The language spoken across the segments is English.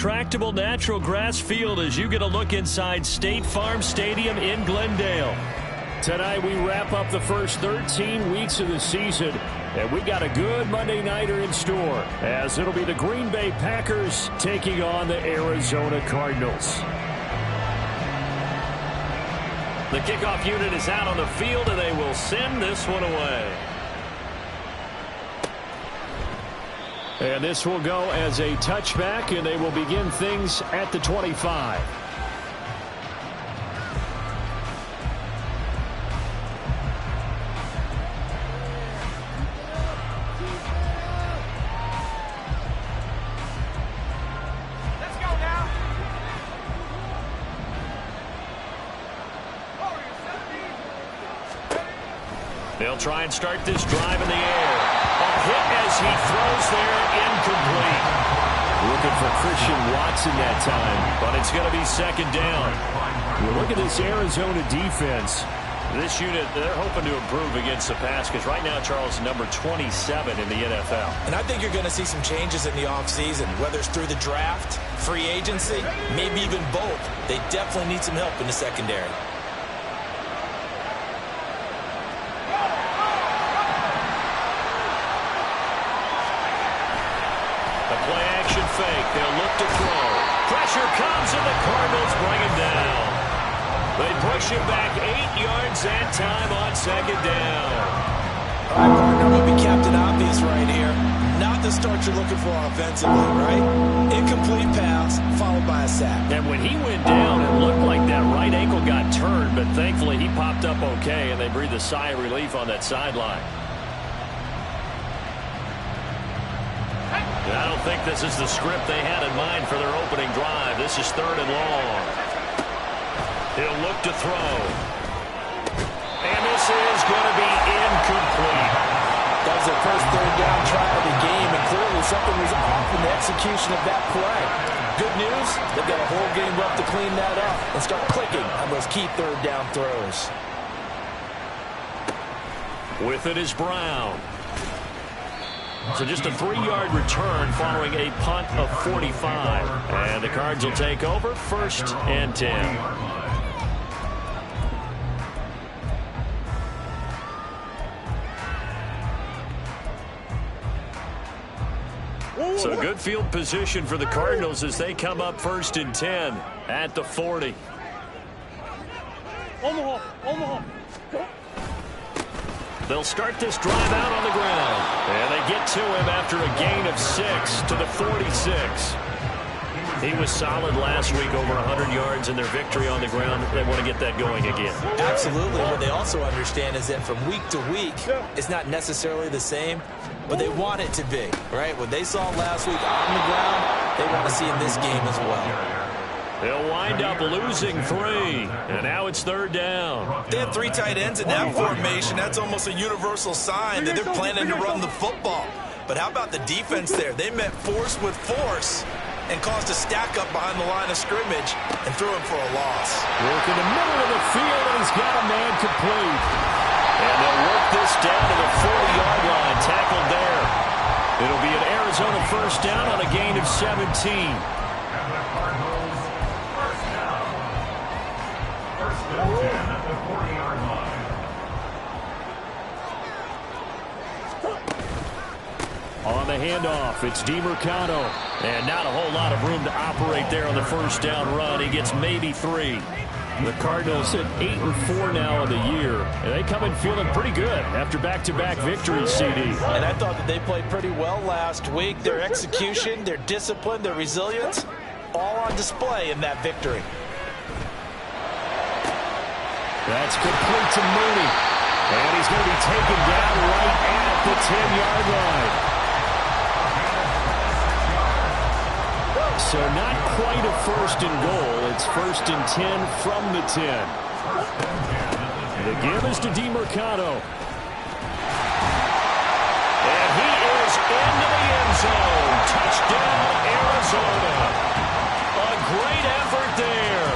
Tractable natural grass field as you get a look inside State Farm Stadium in Glendale. Tonight we wrap up the first 13 weeks of the season, and we got a good Monday nighter in store as it'll be the Green Bay Packers taking on the Arizona Cardinals. The kickoff unit is out on the field, and they will send this one away. And this will go as a touchback, and they will begin things at the 25. Let's go now. They'll try and start this drive in the air. A hit as he throws there, incomplete. Looking for Christian Watson that time, but it's going to be second down. You look at this Arizona defense. This unit, they're hoping to improve against the pass because right now, Charles, number 27 in the NFL. And I think you're going to see some changes in the offseason, whether it's through the draft, free agency, maybe even both. They definitely need some help in the secondary. Fake. They'll look to throw. Pressure comes, and the Cardinals bring him down. They push him back 8 yards that time on second down. All right, partner, I'm going to be Captain Obvious right here. Not the start you're looking for offensively, right? Incomplete pass, followed by a sack. And when he went down, it looked like that right ankle got turned, but thankfully he popped up okay, and they breathed a sigh of relief on that sideline. I don't think this is the script they had in mind for their opening drive. This is third and long. He'll look to throw. And this is going to be incomplete. That was their first third down try of the game, and clearly something was off in the execution of that play. Good news, they've got a whole game left to clean that up and start clicking on those key third down throws. With it is Brown. So just a 3-yard return following a punt of 45. And the Cards will take over, 1st and 10. So good field position for the Cardinals as they come up 1st and 10 at the 40. Omaha. They'll start this drive out on the ground. And they get to him after a gain of 6 to the 46. He was solid last week, over 100 yards in their victory on the ground. They want to get that going again. Absolutely. What they also understand is that from week to week, it's not necessarily the same, but they want it to be, right? What they saw last week on the ground, they want to see in this game as well. They'll wind up losing 3, and now it's 3rd down. They had 3 tight ends in that formation. That's almost a universal sign that they're planning to run the football. But how about the defense there? They met force with force and caused a stack up behind the line of scrimmage and threw him for a loss. Work in the middle of the field, and he's got a man complete. And they'll work this down to the 40-yard line, tackled there. It'll be an Arizona 1st down on a gain of 17. On the handoff, it's DeMercado. And not a whole lot of room to operate there on the 1st down run. He gets maybe 3. The Cardinals at 8-4 now in the year. And they come in feeling pretty good after back-to-back victories, CD. And I thought that they played pretty well last week. Their execution, their discipline, their resilience, all on display in that victory. That's complete to Mooney. And he's going to be taken down right at the 10-yard line. So not quite a 1st and goal. It's 1st and 10 from the 10. The give is to DeMercado. And he is into the end zone. Touchdown, Arizona. A great effort there.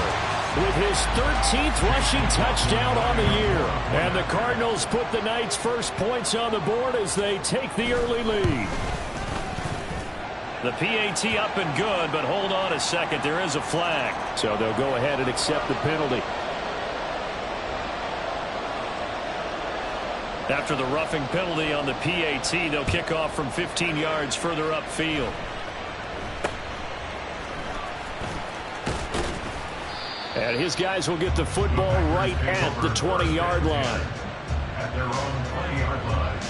With his 13th rushing touchdown on the year. And the Cardinals put the Knights' first points on the board as they take the early lead. The PAT up and good, but hold on a second. There is a flag. So they'll go ahead and accept the penalty. After the roughing penalty on the PAT, they'll kick off from 15 yards further upfield. And his guys will get the football right at the 20-yard line. At their own 20-yard line.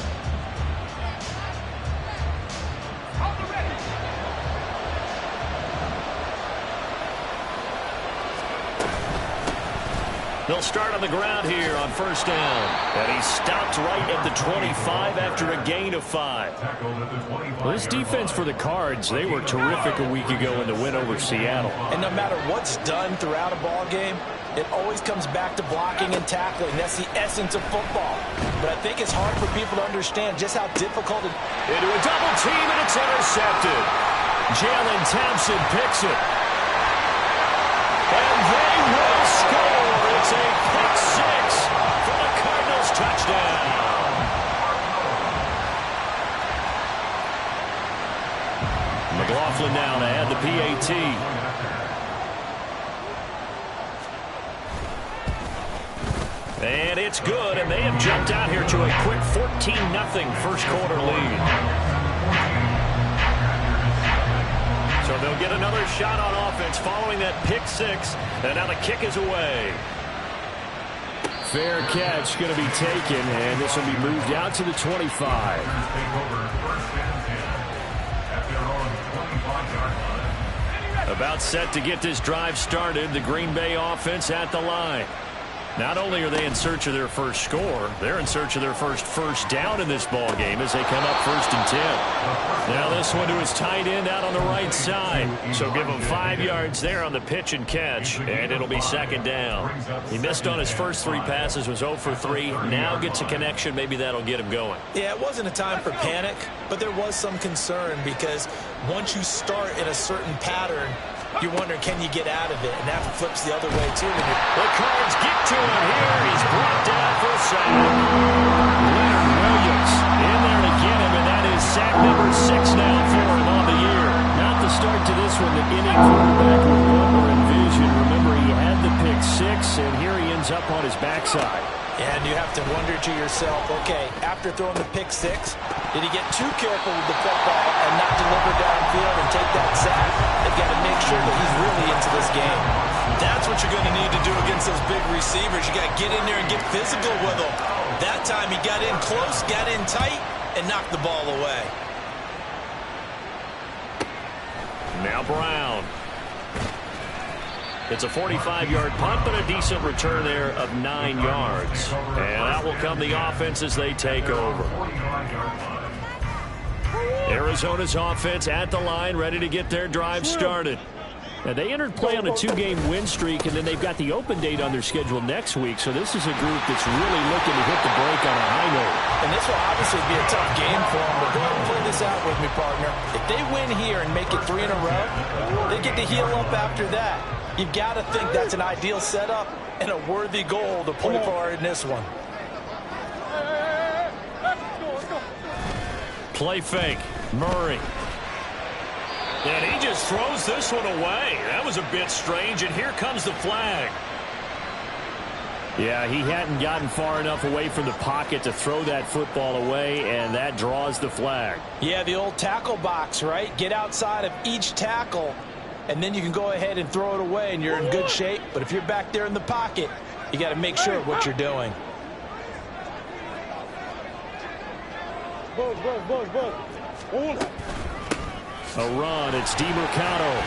They'll start on the ground here on first down. And he stopped right at the 25 after a gain of 5. Well, this defense for the Cards, they were terrific a week ago in the win over Seattle. And no matter what's done throughout a ball game, it always comes back to blocking and tackling. That's the essence of football. But I think it's hard for people to understand just how difficult it is. Into a double team, and it's intercepted. Jalen Thompson picks it. And they will score. It's a pick 6 for the Cardinals touchdown. McLaughlin now to add the PAT. And it's good, and they have jumped out here to a quick 14-0 first quarter lead. So they'll get another shot on offense following that pick 6, and now the kick is away. Fair catch going to be taken, and this will be moved out to the 25. About set to get this drive started, the Green Bay offense at the line. Not only are they in search of their first score, they're in search of their first down in this ball game as they come up 1st and 10. Now this one to his tight end out on the right side. So give him 5 yards there on the pitch and catch, and it'll be 2nd down. He missed on his first 3 passes, was 0 for 3. Now gets a connection. Maybe that'll get him going. Yeah, it wasn't a time for panic, but there was some concern because once you start in a certain pattern, you're wondering, can you get out of it? And that flips the other way, too. The Cards get to him here. He's brought down for a sack. Leonard Williams in there to get him, and that is sack number 6 now for him on the year. Not the start to this one that any quarterback would want or envision. Remember, he had the pick 6, and here he ends up on his backside. And you have to wonder to yourself, okay, after throwing the pick 6, did he get too careful with the football and not deliver downfield and take that sack? They've got to make sure that he's really into this game. That's what you're going to need to do against those big receivers. You got to get in there and get physical with them. That time he got in close, got in tight, and knocked the ball away. Now Brown. It's a 45-yard punt, but a decent return there of 9 yards. And out will come the offense as they take over. Arizona's offense at the line, ready to get their drive started. Now, they entered play on a 2-game win streak, and then they've got the open date on their schedule next week. So this is a group that's really looking to hit the break on a high note. And this will obviously be a tough game for them, but go ahead and play this out with me, partner. If they win here and make it 3 in a row, they get to heal up after that. You've got to think that's an ideal setup and a worthy goal to play for in this one. Play fake. Murray. And he just throws this one away. That was a bit strange, and here comes the flag. Yeah, he hadn't gotten far enough away from the pocket to throw that football away, and that draws the flag. Yeah, the old tackle box, right? Get outside of each tackle, and then you can go ahead and throw it away, and you're in good shape. But if you're back there in the pocket, you got to make sure of what you're doing. A run, it's DiMercado.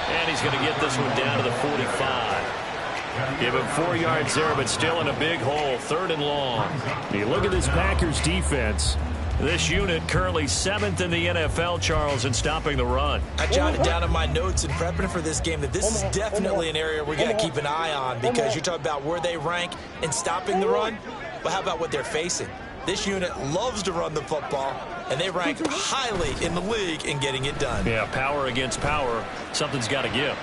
And he's going to get this one down to the 45. Give him 4 yards there, but still in a big hole, 3rd and long. You look at this Packers defense. This unit currently 7th in the NFL, Charles, in stopping the run. I jotted down in my notes in prepping for this game that this is definitely an area we got to keep an eye on, because you're talking about where they rank in stopping the run. But how about what they're facing? This unit loves to run the football, and they rank highly in the league in getting it done. Yeah, power against power. Something's got to give.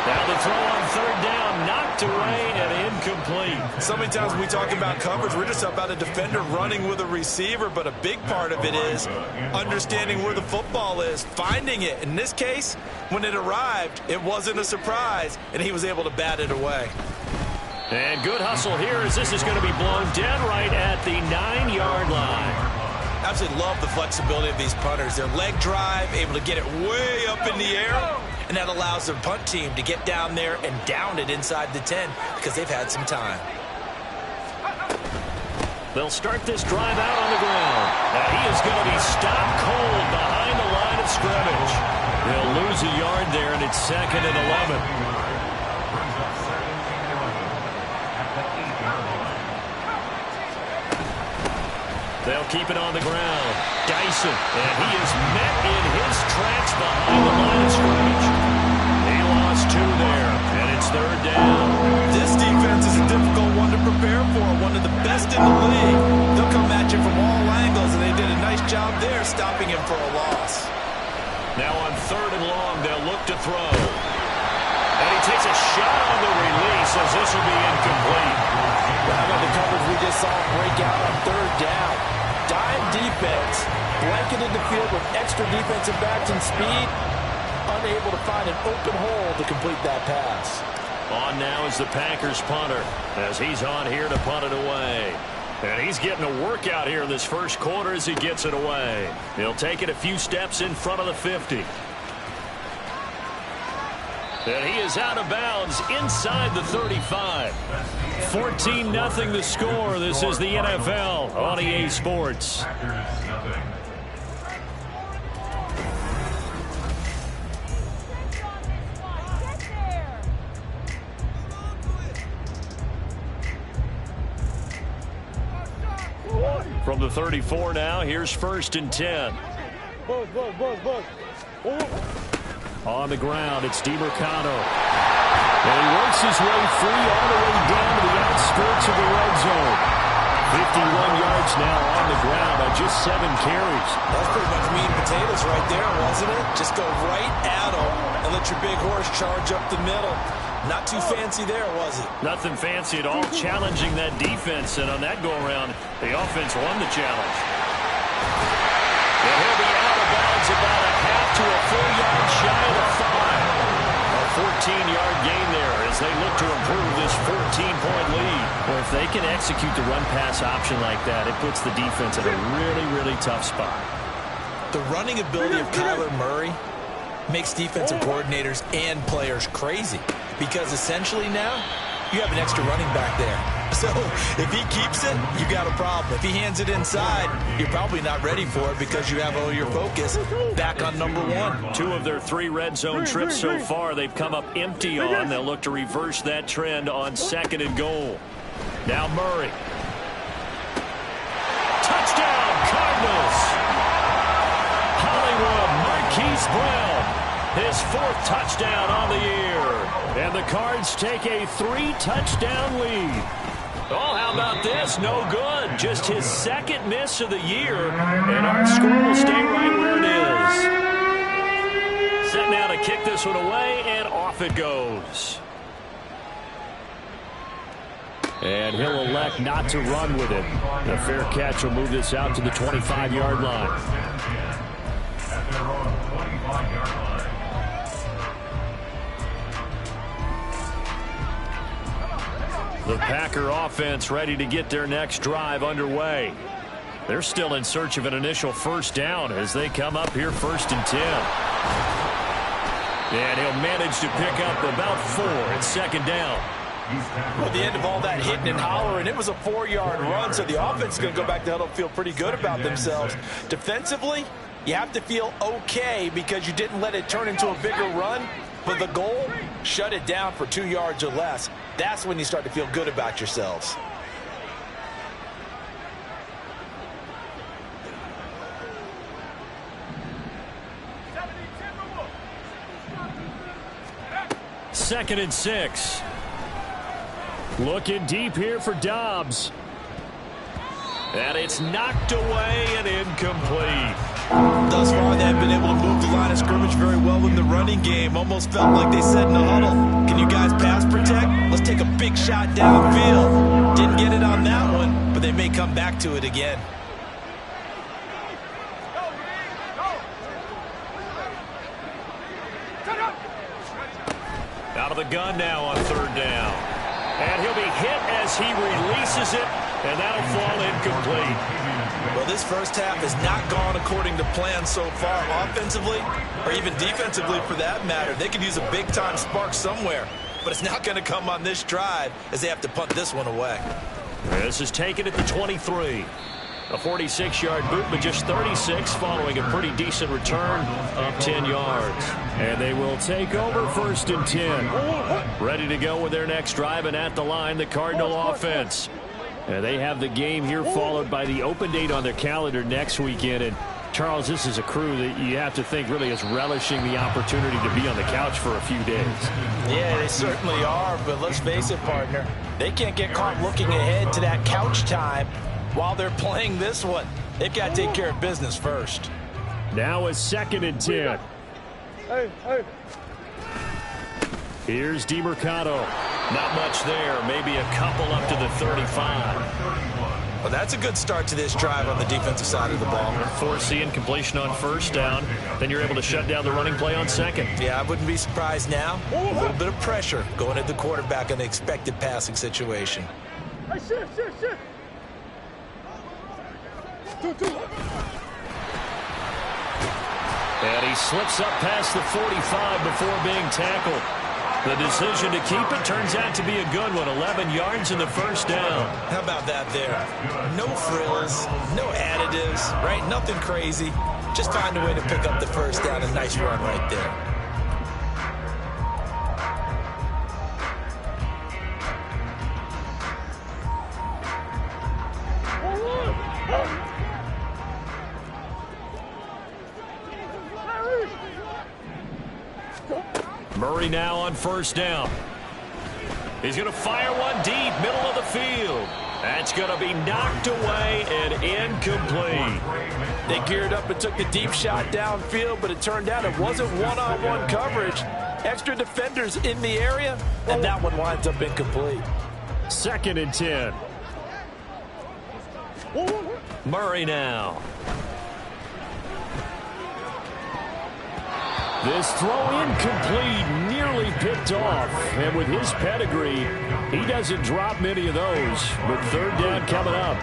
Now the throw on third down, knocked away and incomplete. So many times when we talk about coverage, we're just about a defender running with a receiver, but a big part of it is understanding where the football is, finding it. In this case, when it arrived, it wasn't a surprise, and he was able to bat it away. And good hustle here as this is going to be blown dead right at the 9-yard line. Absolutely love the flexibility of these punters. Their leg drive, able to get it way up in the air, and that allows their punt team to get down there and down it inside the 10 because they've had some time. They'll start this drive out on the ground. Now he is going to be stopped cold behind the line of scrimmage. They'll lose a yard there, and it's 2nd and 11. They'll keep it on the ground. Dyson, and he is met in his tracks behind the line of scrimmage. He lost 2 there, and it's 3rd down. This defense is a difficult one to prepare for, one of the best in the league. They'll come at you from all angles, and they did a nice job there stopping him for a loss. Now on 3rd and long, they'll look to throw. And he takes a shot on the release as this will be incomplete. How about the coverage we just saw break out on 3rd down? Dime defense, blanketed the field with extra defensive backs and speed, unable to find an open hole to complete that pass. On now is the Packers punter as he's on here to punt it away. And he's getting a workout here in this first quarter as he gets it away. He'll take it a few steps in front of the 50. And he is out of bounds inside the 35. 14-0 the score. This is the NFL on EA Sports. From the 34 now, here's 1st and 10. On the ground, it's DiMercado. And he works his way free all the way down to the outskirts of the red zone. 51 yards now on the ground on just 7 carries. That's pretty much meat and potatoes right there, wasn't it? Just go right at him and let your big horse charge up the middle. Not too fancy there, was it? Nothing fancy at all, challenging that defense. And on that go-around, the offense won the challenge. And he'll be out of bounds about a half to a full yard shy of the 5. A 14-yard gain there as they look to improve this 14-point lead. Well, if they can execute the run-pass option like that, it puts the defense in a really, really tough spot. The running ability of Kyler Murray makes defensive coordinators and players crazy because essentially now you have an extra running back there. So if he keeps it, you got a problem. If he hands it inside, you're probably not ready for it because you have all your focus back on number 1. 2 of their 3 red zone trips so far they've come up empty on. They'll look to reverse that trend on 2nd and goal. Now Murray. Touchdown, Cardinals! Hollywood Marquise Brown, his 4th touchdown on the year. And the Cards take a 3-touchdown lead. Oh, how about this? No good. Just his 2nd miss of the year. And our score will stay right where it is. Set now to kick this one away, and off it goes. And he'll elect not to run with it. The fair catch will move this out to the 25-yard line. At their own 25-yard line. The Packer offense ready to get their next drive underway. They're still in search of an initial 1st down as they come up here 1st and 10. And he'll manage to pick up about 4 at 2nd down. Well, at the end of all that hitting and hollering, it was a 4-yard run, so the offense is going to go back to huddle, feel pretty good about themselves. Defensively, you have to feel okay because you didn't let it turn into a bigger run. But the goal, shut it down for 2 yards or less. That's when you start to feel good about yourselves. Second and 6. Looking deep here for Dobbs. And it's knocked away and incomplete. Thus far, they have been able to move the line of scrimmage very well in the running game. Almost felt like they said in the huddle, can you guys pass protect? Let's take a big shot downfield. Didn't get it on that one, but they may come back to it again. Out of the gun now on third down. And he'll be hit as he releases it, and that'll fall incomplete. Well, this first half has not gone according to plan so far offensively, or even defensively for that matter. They could use a big-time spark somewhere, but it's not going to come on this drive as they have to punt this one away. This is taken at the 23. A 46-yard boot, but just 36 following a pretty decent return of 10 yards. And they will take over first and 10. Ready to go with their next drive, and at the line, the Cardinal offense. And they have the game here followed by the open date on their calendar next weekend. And Charles, this is a crew that you have to think really is relishing the opportunity to be on the couch for a few days. Yeah, they certainly are, but let's face it, partner. They can't get caught looking ahead to that couch time while they're playing this one. They've got to take care of business first. Now a second and 10. Here's DeMercado. Not much there. Maybe a couple up to the 35. Well, that's a good start to this drive on the defensive side of the ball. Forcing completion on first down. Then you're able to shut down the running play on second. Yeah, I wouldn't be surprised now. A little bit of pressure going at the quarterback in the expected passing situation. And he slips up past the 45 before being tackled. The decision to keep it turns out to be a good one. 11 yards in the first down. How about that there? No frills, no additives, right? Nothing crazy. Just find a way to pick up the first down. A nice run right there. Murray now on first down. He's going to fire one deep, middle of the field. That's going to be knocked away and incomplete. They geared up and took the deep shot downfield, but it turned out it wasn't one-on-one coverage. Extra defenders in the area, and that one winds up incomplete. Second and 10. Murray now. This throw incomplete, nearly picked off. And with his pedigree, he doesn't drop many of those. But third down coming up.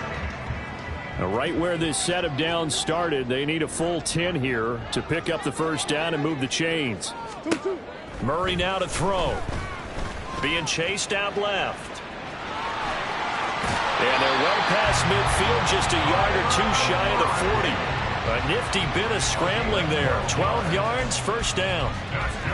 Now, right where this set of downs started, they need a full 10 here to pick up the first down and move the chains. Murray now to throw. Being chased out left. And they're well past midfield, just a yard or two shy of the 40. A nifty bit of scrambling there. 12 yards, first down.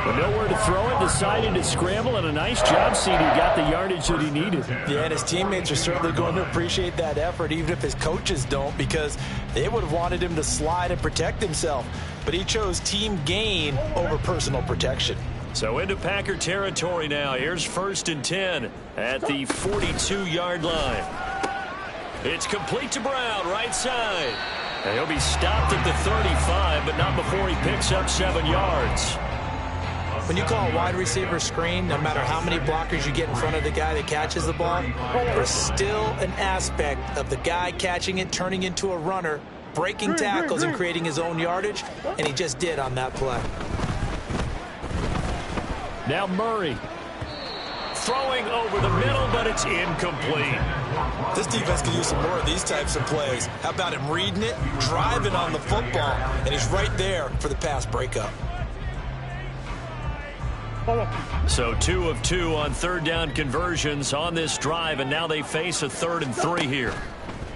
But nowhere to throw it, decided to scramble, and a nice job seeing he got the yardage that he needed. Yeah, and his teammates are certainly going to appreciate that effort, even if his coaches don't, because they would have wanted him to slide and protect himself. But he chose team gain over personal protection. So into Packer territory now. Here's first and 10 at the 42-yard line. It's complete to Brown, right side. And he'll be stopped at the 35, but not before he picks up 7 yards. When you call a wide receiver screen, no matter how many blockers you get in front of the guy that catches the ball, there's still an aspect of the guy catching it, turning into a runner, breaking tackles and creating his own yardage, and he just did on that play. Now Murray. Throwing over the middle, but it's incomplete. This defense can use some more of these types of plays. How about him reading it, driving on the football, and he's right there for the pass breakup. So 2 of 2 on third down conversions on this drive, and now they face a 3rd and 3 here.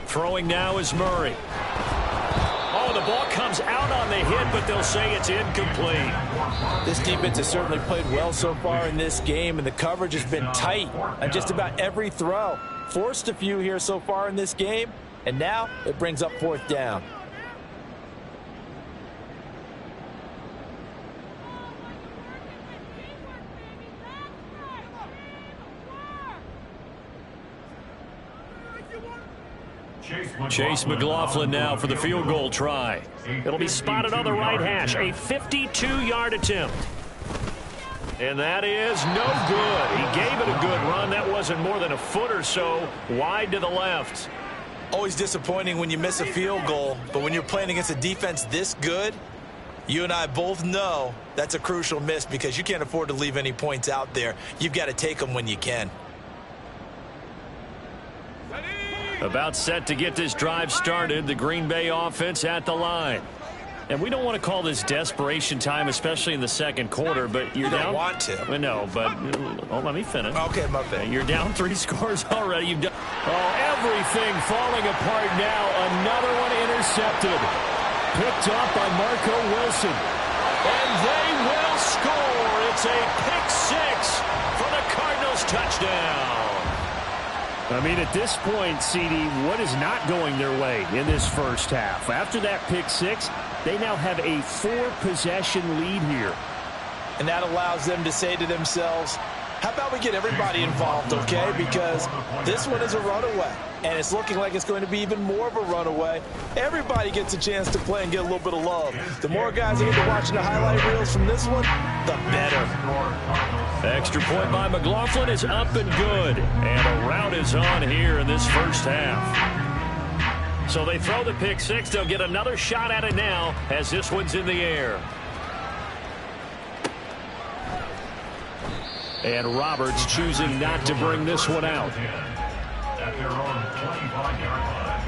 Throwing now is Murray. Oh, the ball comes out on the hit, but they'll say it's incomplete. This defense has certainly played well so far in this game, and the coverage has been tight on just about every throw. Forced a few here so far in this game, and now it brings up 4th down. Chase McLaughlin now for the field goal try. It'll be spotted on the right hash. A 52-yard attempt. And that is no good. He gave it a good run. That wasn't more than a foot or so wide to the left. Always disappointing when you miss a field goal, but when you're playing against a defense this good, you and I both know that's a crucial miss because you can't afford to leave any points out there. You've got to take them when you can. About set to get this drive started. The Green Bay offense at the line. And we don't want to call this desperation time, especially in the second quarter, but you're down. You don't want to. No, but let me finish. Okay, my bad. You're down 3 scores already. You've done everything falling apart now. Another one intercepted. Picked up by Marco Wilson. And they will score. It's a pick-6 for the Cardinals touchdown. I mean, at this point, CD, what is not going their way in this first half? After that pick-6, they now have a 4-possession lead here. And that allows them to say to themselves, how about we get everybody involved, okay? Because this one is a runaway, and it's looking like it's going to be even more of a runaway. Everybody gets a chance to play and get a little bit of love. The more guys that get to watching the highlight reels from this one, the better. Extra point by McLaughlin is up and good. And a rout is on here in this first half. So they throw the pick-6. They'll get another shot at it now as this one's in the air. And Roberts choosing not to bring this one out. At their own 25-yard line.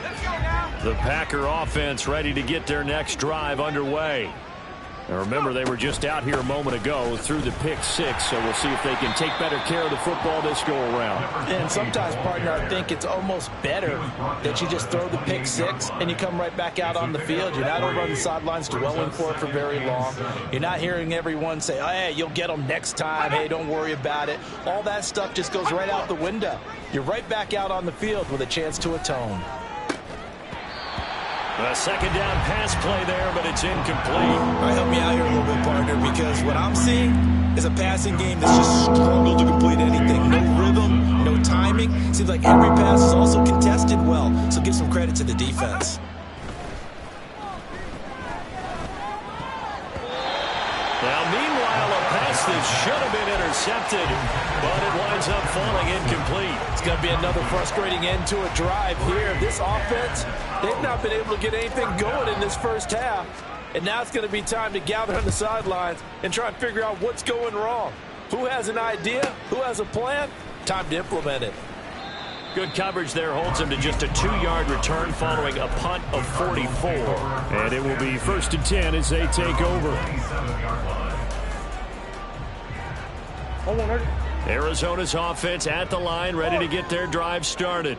Let's go now. The Packer offense ready to get their next drive underway. Now remember, they were just out here a moment ago through the pick-6, so we'll see if they can take better care of the football this go-around. And sometimes, partner, I think it's almost better that you just throw the pick-6 and you come right back out on the field. You're not over on the sidelines dwelling for it for very long. You're not hearing everyone say, oh, hey, you'll get them next time. Hey, don't worry about it. All that stuff just goes right out the window. You're right back out on the field with a chance to atone. A second down pass play there, but it's incomplete. All right, help me out here a little bit, partner, because what I'm seeing is a passing game that's just struggled to complete anything. No rhythm, no timing. Seems like every pass is also contested well, so give some credit to the defense. Now, meanwhile, a pass that should have been intercepted, but it winds up falling incomplete. It's going to be another frustrating end to a drive here. This offense, they've not been able to get anything going in this first half. And now it's going to be time to gather on the sidelines and try and figure out what's going wrong. Who has an idea? Who has a plan? Time to implement it. Good coverage there holds him to just a 2-yard return following a punt of 44. And it will be 1st and 10 as they take over. 27-yard line. Arizona's offense at the line, ready to get their drive started.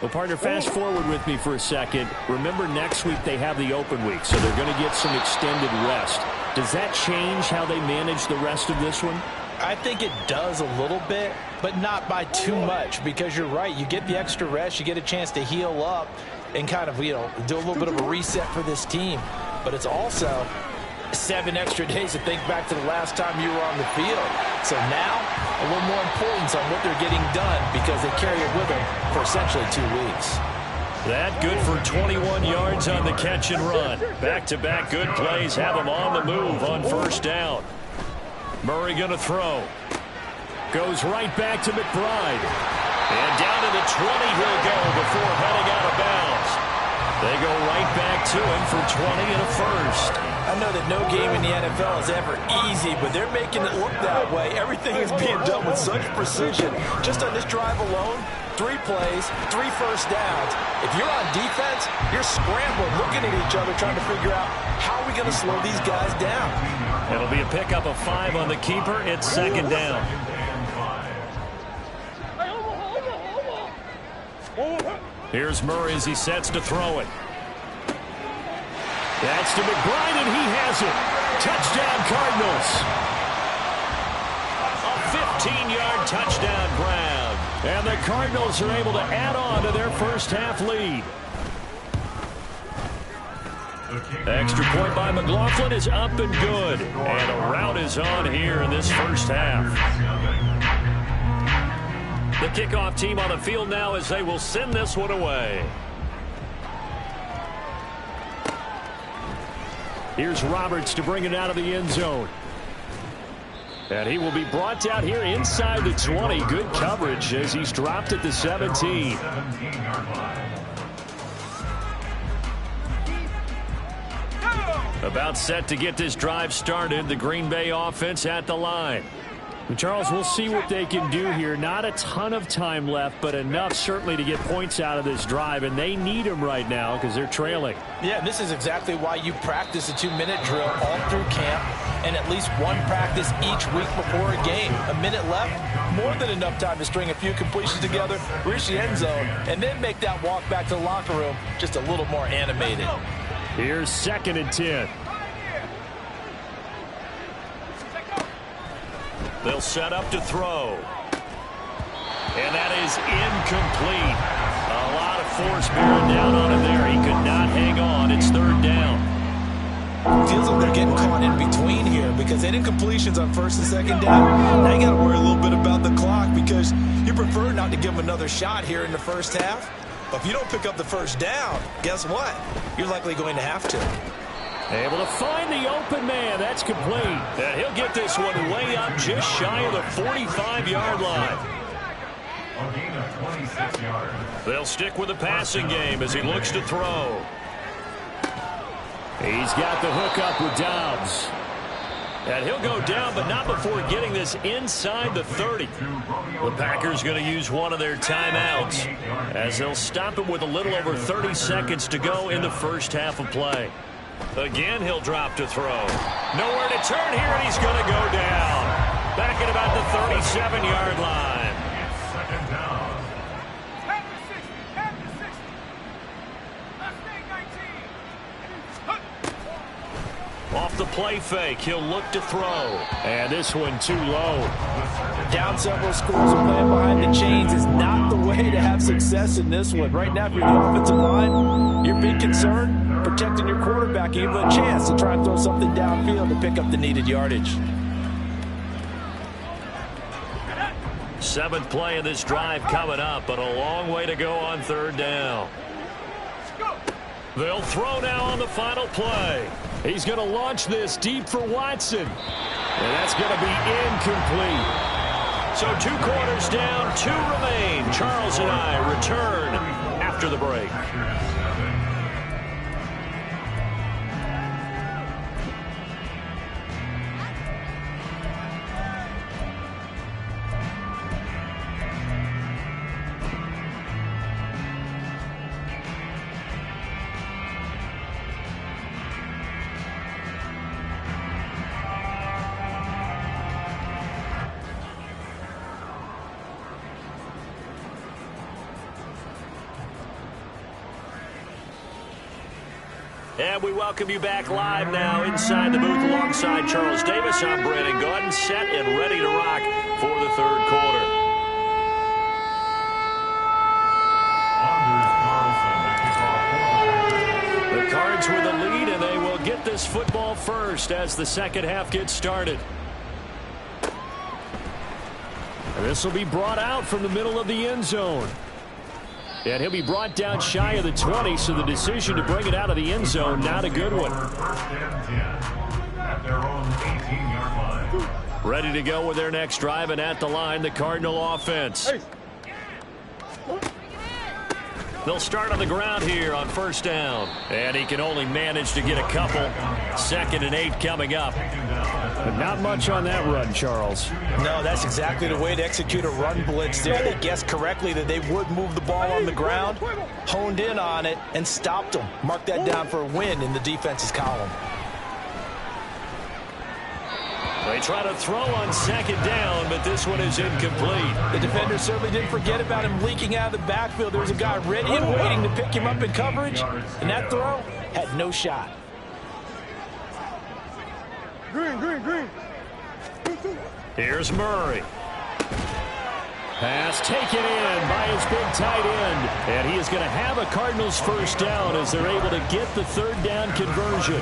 Well, partner, fast forward with me for a second. Remember, next week they have the open week, so they're going to get some extended rest. Does that change how they manage the rest of this one? I think it does a little bit, but not by too much, because you're right. You get the extra rest. You get a chance to heal up and kind of, do a little bit of a reset for this team. But it's also 7 extra days to think back to the last time you were on the field. So now, a little more importance on what they're getting done because they carry it with them for essentially 2 weeks. That good for 21 yards on the catch and run. Back-to-back good plays have them on the move on 1st down. Murray going to throw. Goes right back to McBride. And down to the 20 he'll go before heading out of bounds. They go right back to him for 20 and a first. I know that no game in the NFL is ever easy, but they're making it look that way. Everything is being done with such precision. Just on this drive alone, 3 plays, 3 first downs. If you're on defense, you're scrambling, looking at each other, trying to figure out how are we going to slow these guys down. It'll be a pickup of 5 on the keeper. It's 2nd down. Here's Murray as he sets to throw it. That's to McBride, and he has it. Touchdown, Cardinals. A 15-yard touchdown grab. And the Cardinals are able to add on to their first half lead. Extra point by McLaughlin is up and good. And a rout is on here in this first half. The kickoff team on the field now as they will send this one away. Here's Roberts to bring it out of the end zone. And he will be brought down here inside the 20. Good coverage as he's dropped at the 17. About set to get this drive started. The Green Bay offense at the line. And Charles, we'll see what they can do here. Not a ton of time left, but enough certainly to get points out of this drive, and they need them right now because they're trailing. Yeah, and this is exactly why you practice a 2-minute drill all through camp and at least one practice each week before a game. A minute left, more than enough time to string a few completions together, reach the end zone, and then make that walk back to the locker room just a little more animated. Here's 2nd and 10. They'll set up to throw. And that is incomplete. A lot of force bearing down on him there. He could not hang on. It's 3rd down. Feels like they're getting caught in between here because they did incompletions on 1st and 2nd down. Now you got to worry a little bit about the clock because you prefer not to give them another shot here in the first half. But if you don't pick up the 1st down, guess what? You're likely going to have to. Able to find the open man. That's complete. And he'll get this one way up just shy of the 45-yard line. A gain of 26 yards. They'll stick with the passing game as he looks to throw. He's got the hook up with Dobbs. And he'll go down, but not before getting this inside the 30. The Packers going to use one of their timeouts as they'll stop it with a little over 30 seconds to go in the first half of play. Again, he'll drop to throw. Nowhere to turn here, and he's going to go down. Back at about the 37-yard line. It's 2nd down. After 60. Let's stay 19. Off the play fake, he'll look to throw. And this one too low. Down several scores and playing behind the chains is not the way to have success in this one. Right now, if you're the offensive line, you're being concerned protecting your quarterback, give him a chance to try and throw something downfield to pick up the needed yardage. 7th play of this drive coming up, but a long way to go on 3rd down. They'll throw now on the final play. He's going to launch this deep for Watson. And that's going to be incomplete. So 2 quarters down, 2 remain. Charles and I return after the break. And we welcome you back live now inside the booth alongside Charles Davis. I'm Brandon Gaudin, set and ready to rock for the 3rd quarter. The Cards with the lead, and they will get this football first as the 2nd half gets started. And this will be brought out from the middle of the end zone. And he'll be brought down shy of the 20, so the decision to bring it out of the end zone, not a good one. 1st and 10 at their own 18-yard line. Ready to go with their next drive, and at the line, the Cardinal offense. They'll start on the ground here on 1st down. And he can only manage to get a couple. 2nd and 8 coming up. But not much on that run, Charles. No, that's exactly the way to execute a run blitz there. They guessed correctly that they would move the ball on the ground, honed in on it, and stopped them. Mark that down for a win in the defense's column. They try to throw on 2nd down, but this one is incomplete. The defender certainly didn't forget about him leaking out of the backfield. There was a guy ready and waiting to pick him up in coverage, and that throw had no shot. Green. Here's Murray. Pass taken in by his big tight end. And he is going to have a Cardinals first down as they're able to get the third down conversion.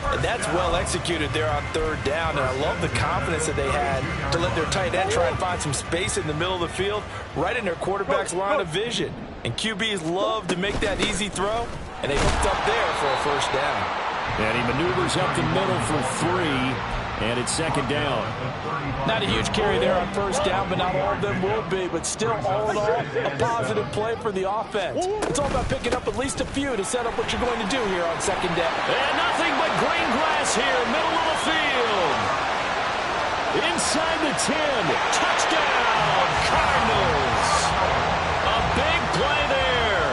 And that's well executed there on third down. And I love the confidence that they had to let their tight end try and find some space in the middle of the field, right in their quarterback's line of vision. And QBs love to make that easy throw, and they hooked up there for a first down. And he maneuvers up the middle for 3, and it's second down. Not a huge carry there on first down, but not all of them will be. But still, all in all, a positive play for the offense. It's all about picking up at least a few to set up what you're going to do here on second down. And nothing but green grass here, middle of the field. Inside the 10. Touchdown, Cardinals. A big play there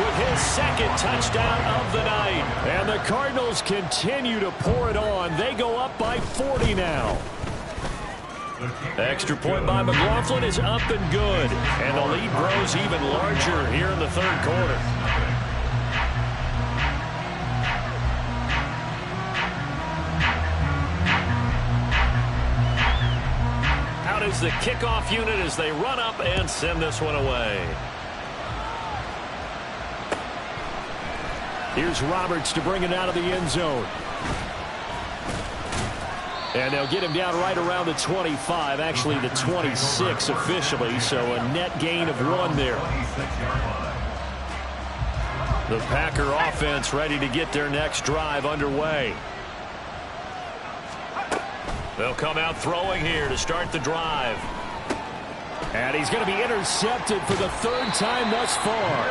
with his second touchdown of the night. And the Cardinals continue to pour it on. They go up by 40 now. Extra point by McLaughlin is up and good. And the lead grows even larger here in the third quarter. Out is the kickoff unit as they run up and send this one away. Here's Roberts to bring it out of the end zone. And they'll get him down right around the 25, actually the 26 officially, so a net gain of 1 there. The Packer offense ready to get their next drive underway. They'll come out throwing here to start the drive. And he's going to be intercepted for the 3rd time thus far.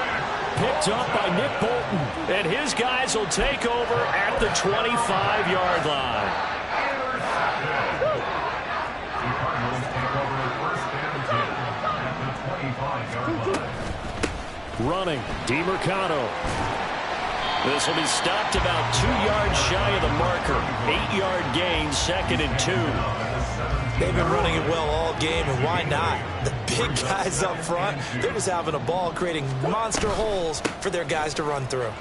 Picked up by Nick Bolton. And his guys will take over at the 25-yard line. Running, DeMercado. This will be stopped about 2 yards shy of the marker. 8-yard gain, 2nd and 2. They've been running it well all game, and why not? The big guys up front, they're just having a ball, creating monster holes for their guys to run through. And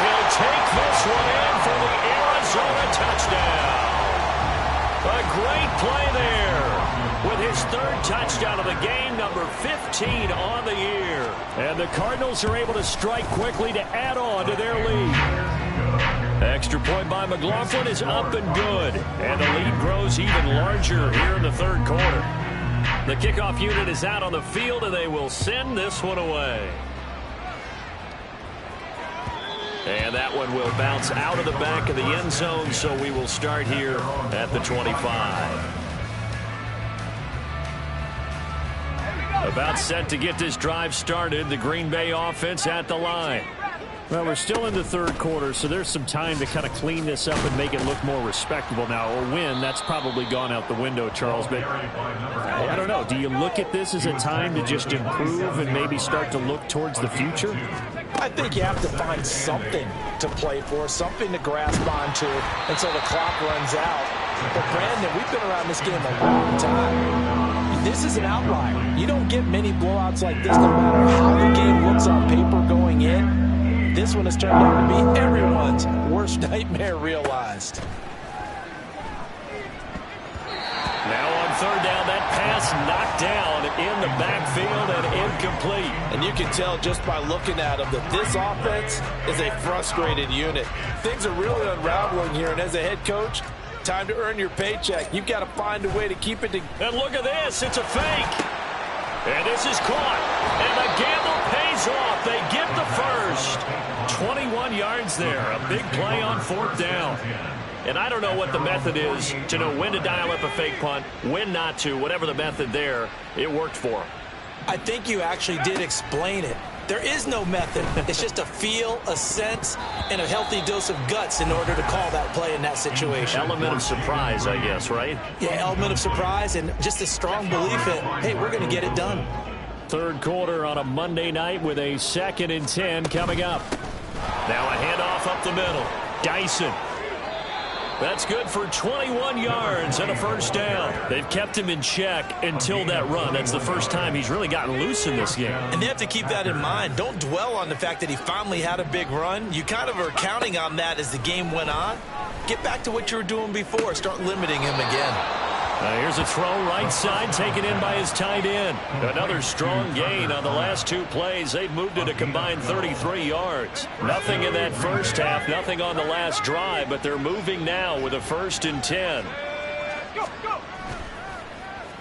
he'll take this one in for the Arizona touchdown. A great play there with his 3rd touchdown of the game, number 15 on the year. And the Cardinals are able to strike quickly to add on to their lead. Extra point by McLaughlin is up and good. And the lead grows even larger here in the 3rd quarter. The kickoff unit is out on the field, and they will send this one away. And that one will bounce out of the back of the end zone, so we will start here at the 25. About set to get this drive started, the Green Bay offense at the line. Well, we're still in the 3rd quarter, so there's some time to kind of clean this up and make it look more respectable now. Or win, that's probably gone out the window, Charles. But I don't know. Do you look at this as a time to just improve and maybe start to look towards the future? I think you have to find something to play for, something to grasp onto until the clock runs out. But, Brandon, we've been around this game a long time. This is an outlier. You don't get many blowouts like this no matter how the game looks on paper going in. This one has turned out to be everyone's worst nightmare realized. Now on 3rd down, that pass knocked down in the backfield and incomplete. And you can tell just by looking at them that this offense is a frustrated unit. Things are really unraveling here, and as a head coach, time to earn your paycheck. You've got to find a way to keep it together. And look at this. It's a fake. And this is caught. And the gamble pays off. They get the first. 21 yards there. A big play on 4th down. And I don't know what the method is to know when to dial up a fake punt, when not to. Whatever the method there, it worked for him. I think you actually did explain it. There is no method. It's just a feel, a sense, and a healthy dose of guts in order to call that play in that situation. Element of surprise, I guess, right? Yeah, element of surprise and just a strong belief that, hey, we're going to get it done. 3rd quarter on a Monday night with a 2nd and 10 coming up. Now a handoff up the middle. Dyson. That's good for 21 yards and a first down. They've kept him in check until that run. That's the first time he's really gotten loose in this game. And they have to keep that in mind. Don't dwell on the fact that he finally had a big run. You kind of are counting on that as the game went on. Get back to what you were doing before. Start limiting him again. Here's a throw right side taken in by his tight end. Another strong gain on the last two plays. They've moved it a combined 33 yards. Nothing in that first half, nothing on the last drive, but they're moving now with a 1st and 10.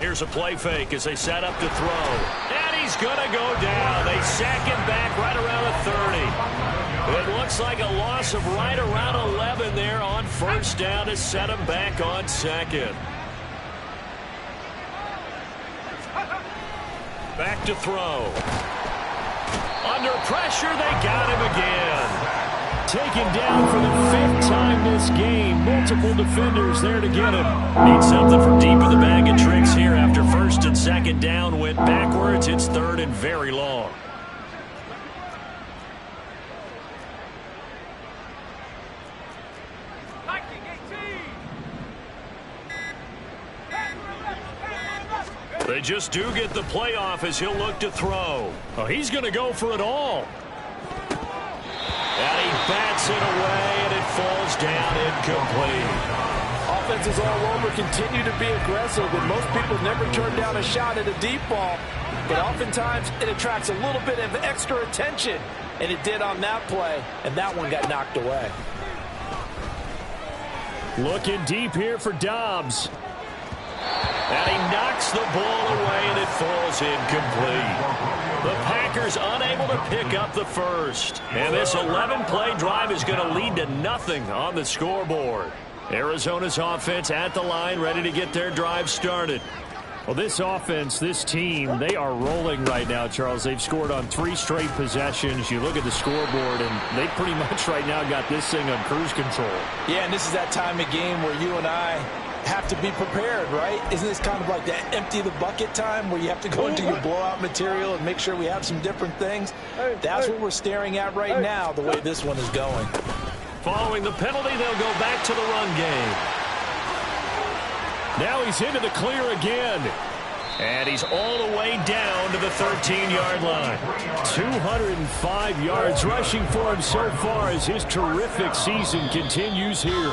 Here's a play fake as they set up to throw. And he's going to go down. They sack him back right around the 30. It looks like a loss of right around 11 there on 1st down to set him back on 2nd. Back to throw. Under pressure, they got him again. Taken down for the 5th time this game. Multiple defenders there to get him. Need something from deep in the bag of tricks here after 1st and 2nd down went backwards. It's 3rd and very long. They just do get the playoff as he'll look to throw. Oh, he's going to go for it all. And he bats it away, and it falls down incomplete. Offenses all over continue to be aggressive, and most people never turn down a shot at a deep ball. But oftentimes, it attracts a little bit of extra attention, and it did on that play, and that one got knocked away. Looking deep here for Dobbs. And he knocks the ball away, and it falls incomplete. The Packers unable to pick up the first. And this 11-play drive is going to lead to nothing on the scoreboard. Arizona's offense at the line, ready to get their drive started. Well, this offense, this team, they are rolling right now, Charles. They've scored on 3 straight possessions. You look at the scoreboard, and they pretty much right now got this thing on cruise control. Yeah, and this is that time of game where you and I have to be prepared, right? Isn't this kind of like the empty the bucket time where you have to go into your blowout material and make sure we have some different things? That's what we're staring at right now, the way this one is going. Following the penalty, they'll go back to the run game. Now he's into the clear again. And he's all the way down to the 13-yard line. 205 yards rushing for him so far as his terrific season continues here.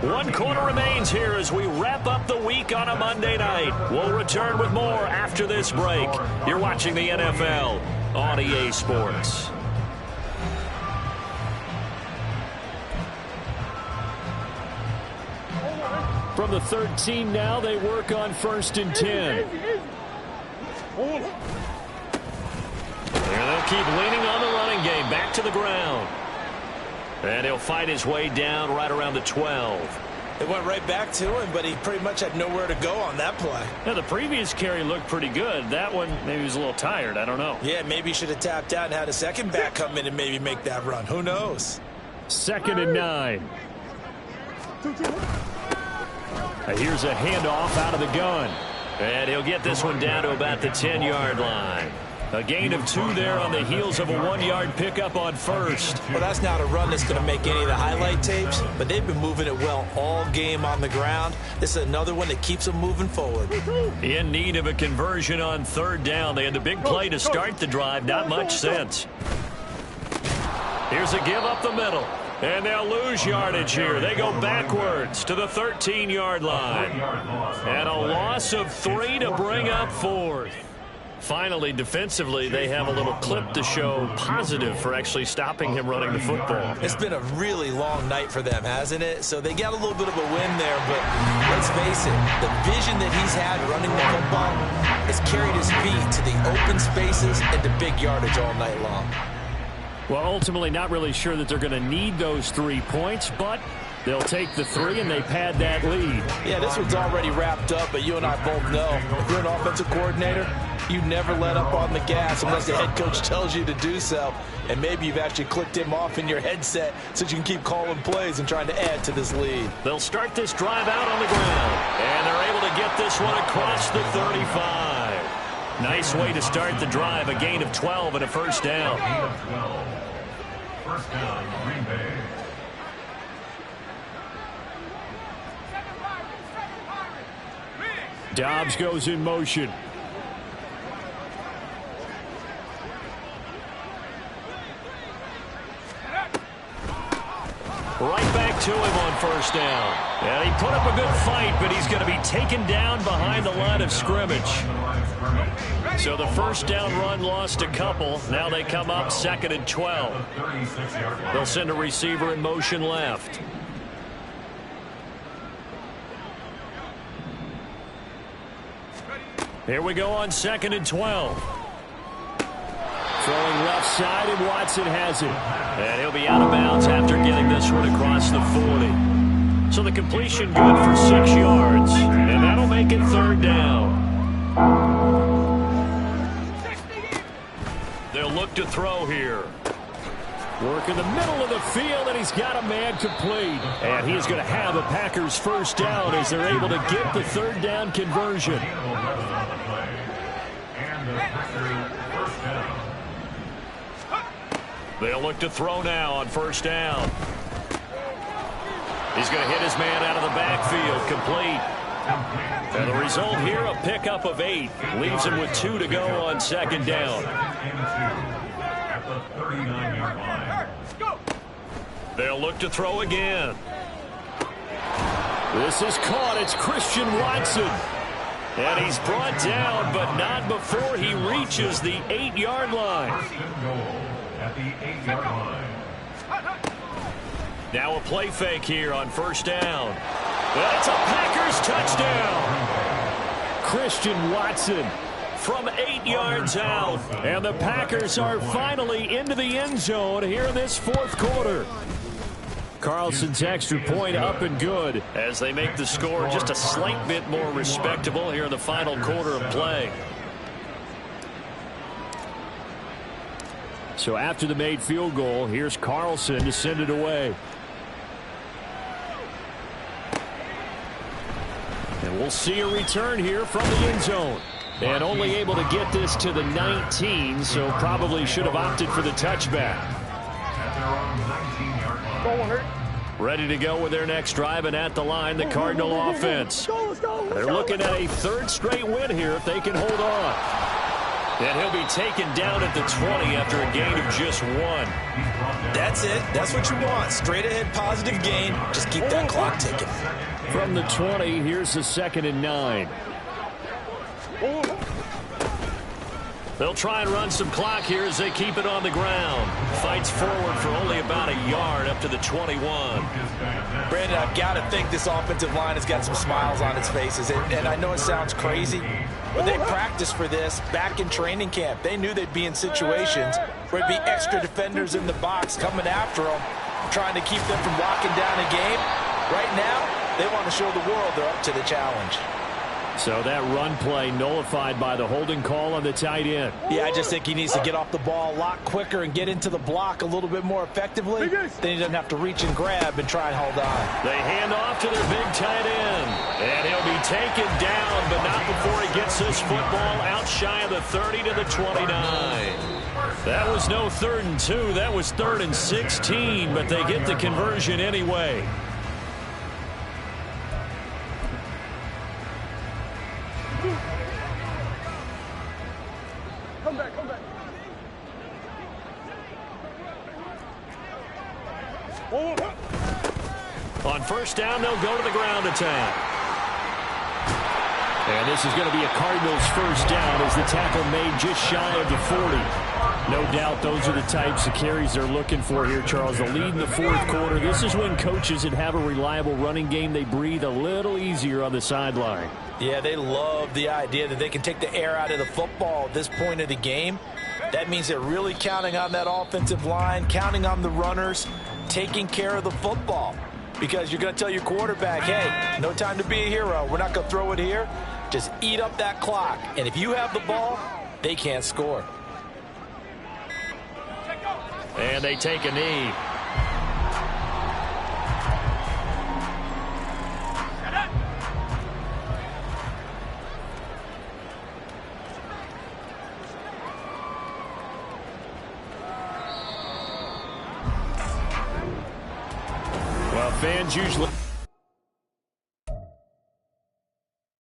1 quarter remains here as we wrap up the week on a Monday night. We'll return with more after this break. You're watching the NFL on EA Sports. From the 13 now, they work on 1st and 10. Here they'll keep leaning on the running game. Back to the ground. And he'll fight his way down right around the 12. It went right back to him, but he pretty much had nowhere to go on that play. Now, the previous carry looked pretty good. That one, maybe he was a little tired. I don't know. Yeah, maybe he should have tapped out and had a second back come in and maybe make that run. Who knows? 2nd and 9. Here's a handoff out of the gun. And he'll get this one down to about the 10-yard line. A gain of 2 there on the heels of a 1-yard pickup on 1st. Well, that's not a run that's going to make any of the highlight tapes, but they've been moving it well all game on the ground. This is another one that keeps them moving forward. In need of a conversion on 3rd down. They had the big play to start the drive. Not much sense. Here's a give up the middle. And they'll lose yardage here. They go backwards to the 13-yard line. And a loss of 3 to bring up 4th. Finally, defensively, they have a little clip to show positive for actually stopping him running the football. It's been a really long night for them, hasn't it? So they got a little bit of a win there, but let's face it, the vision that he's had running the football has carried his feet to the open spaces and to big yardage all night long. Well, ultimately, not really sure that they're going to need those 3 points, but they'll take the 3 and they pad that lead. Yeah, this one's already wrapped up, but you and I both know if you're an offensive coordinator, you never let up on the gas unless the head coach tells you to do so. And maybe you've actually clicked him off in your headset so you can keep calling plays and trying to add to this lead. They'll start this drive out on the ground, and they're able to get this one across the 35. Nice way to start the drive, a gain of 12 and a 1st down. First down, Green Bay. Dobbs goes in motion. Right back to him on first down. And he put up a good fight, but he's going to be taken down behind the line of scrimmage. So the first down run lost a couple. Now they come up 2nd and 12. They'll send a receiver in motion left. Here we go on 2nd and 12. Throwing left side, and Watson has it. And he'll be out of bounds after getting this one across the 40. So the completion good for 6 yards, and that'll make it 3rd down. They'll look to throw here. Work in the middle of the field, and he's got a man complete. And he's going to have a Packers first down as they're able to get the 3rd down conversion. They'll look to throw now on first down. He's going to hit his man out of the backfield, complete. And the result here, a pickup of 8. Leaves him with 2 to go on 2nd down. They'll look to throw again. This is caught. It's Christian Watson. And he's brought down, but not before he reaches the 8-yard line. At the 8-yard line. Now a play fake here on first down. That's a Packers touchdown. Christian Watson from 8 yards out. And the Packers are finally into the end zone here in this 4th quarter. Carlson's extra point up and good as they make the score just a slight bit more respectable here in the final quarter of play. So after the made field goal, here's Carlson to send it away. And we'll see a return here from the end zone. And only able to get this to the 19, so probably should have opted for the touchback. Ready to go with their next drive, and at the line, the Cardinal offense. They're looking at a 3rd straight win here if they can hold on. And he'll be taken down at the 20 after a gain of just 1. That's it. That's what you want. Straight ahead positive gain. Just keep that clock ticking. From the 20, here's the 2nd and 9. They'll try and run some clock here as they keep it on the ground. Fights forward for only about a yard up to the 21. Brandon, I've got to think this offensive line has got some smiles on its faces. And I know it sounds crazy, but they practiced for this back in training camp. They knew they'd be in situations where it'd be extra defenders in the box coming after them, trying to keep them from locking down a game. Right now, they want to show the world they're up to the challenge. So that run play nullified by the holding call on the tight end. Yeah, I just think he needs to get off the ball a lot quicker and get into the block a little bit more effectively. Then he doesn't have to reach and grab and try and hold on. They hand off to their big tight end. And he'll be taken down, but not before he gets this football out shy of the 30 to the 29. That was no 3rd and 2. That was 3rd and 16, but they get the conversion anyway. Come back. On first down, they'll go to the ground attack. And this is going to be a Cardinals first down as the tackle made just shy of the 40. No doubt those are the types of carries they're looking for here, Charles. The lead in the 4th quarter. This is when coaches that have a reliable running game, they breathe a little easier on the sideline. Yeah, they love the idea that they can take the air out of the football at this point of the game. That means they're really counting on that offensive line, counting on the runners, taking care of the football. Because you're going to tell your quarterback, hey, no time to be a hero. We're not going to throw it here. Just eat up that clock. And if you have the ball, they can't score. And they take a knee. Well, fans usually...